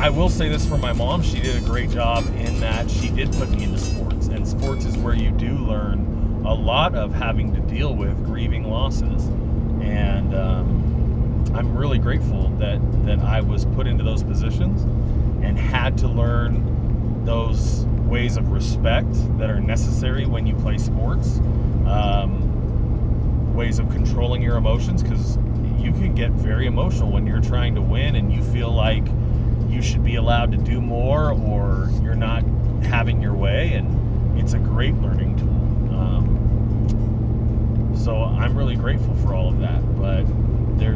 I will say this for my mom. She did a great job in that she did put me into sports. And sports is where you do learn a lot of having to deal with grieving losses. And I'm really grateful that I was put into those positions and had to learn those ways of respect that are necessary when you play sports. Ways of controlling your emotions, because you can get very emotional when you're trying to win and you feel like you should be allowed to do more or you're not having your way, and it's a great learning tool. So I'm really grateful for all of that, but there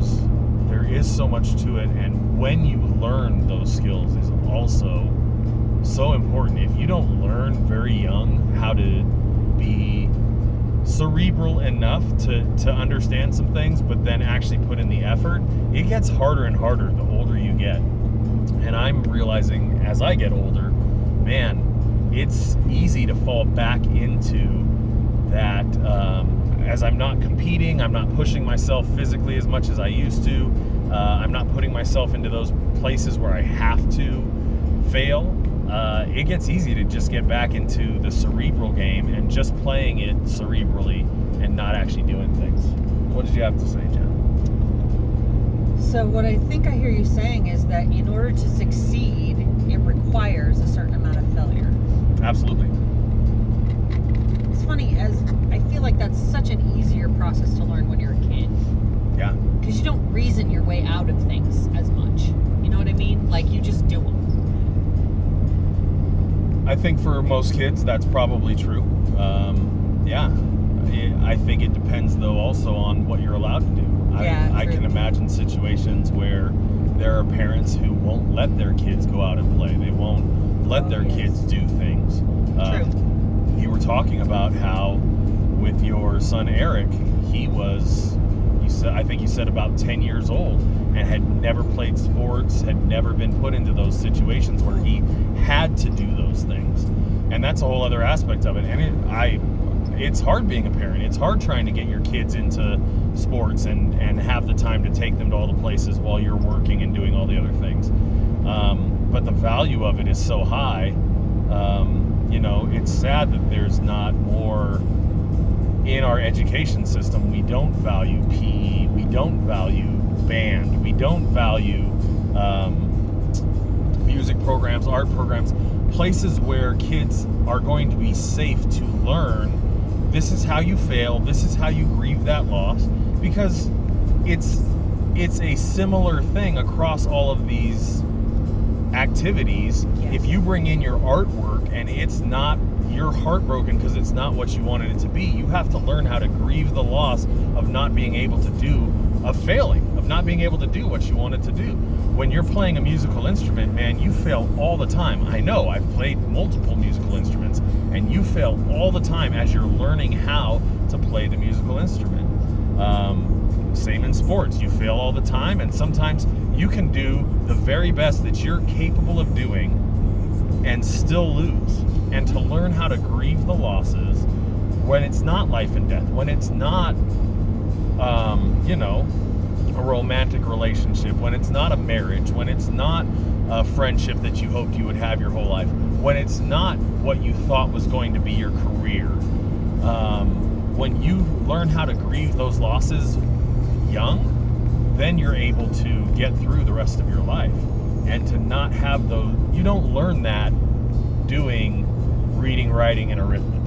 is so much to it, and when you learn those skills is also so important. If you don't learn very young how to be cerebral enough to understand some things, but then actually put in the effort, it gets harder and harder the older you get. And I'm realizing as I get older, man, it's easy to fall back into that. As I'm not competing, I'm not pushing myself physically as much as I used to. I'm not putting myself into those places where I have to fail. It gets easy to just get back into the cerebral game and just playing it cerebrally and not actually doing things. What did you have to say, Jen? So what I think I hear you saying is that in order to succeed, it requires a certain amount of failure. Absolutely. It's funny, as I feel like that's such an easier process to learn when you're a kid. Yeah. Because you don't reason your way out of things as much. You know what I mean? Like, you just do them. I think for most kids, that's probably true. I think it depends, though, also on what you're allowed to do. I can imagine situations where there are parents who won't let their kids go out and play. They won't let their kids do things. True. You were talking about how with your son Eric, he was, I think you said about 10 years old and had never played sports, had never been put into those situations where he had to do those things. And that's a whole other aspect of it. And it's hard being a parent. It's hard trying to get your kids into sports and have the time to take them to all the places while you're working and doing all the other things. But the value of it is so high. It's sad that there's not more in our education system. We don't value PE. We don't value band. We don't value music programs, art programs, places where kids are going to be safe to learn. This is how you fail. This is how you grieve that loss, because it's a similar thing across all of these activities. Yes. If you bring in your artwork and you're heartbroken because it's not what you wanted it to be, you have to learn how to grieve the loss of not being able to of not being able to do what you wanted to do. When you're playing a musical instrument, man, you fail all the time. I know, I've played multiple musical instruments, and you fail all the time as you're learning how to play the musical instrument. Same in sports. You fail all the time, and sometimes you can do the very best that you're capable of doing and still lose. And to learn how to grieve the losses when it's not life and death, when it's not, a romantic relationship, when it's not a marriage, when it's not a friendship that you hoped you would have your whole life, when it's not what you thought was going to be your career. When you learn how to grieve those losses young, then you're able to get through the rest of your life. And to not have those, you don't learn that doing reading, writing, and arithmetic.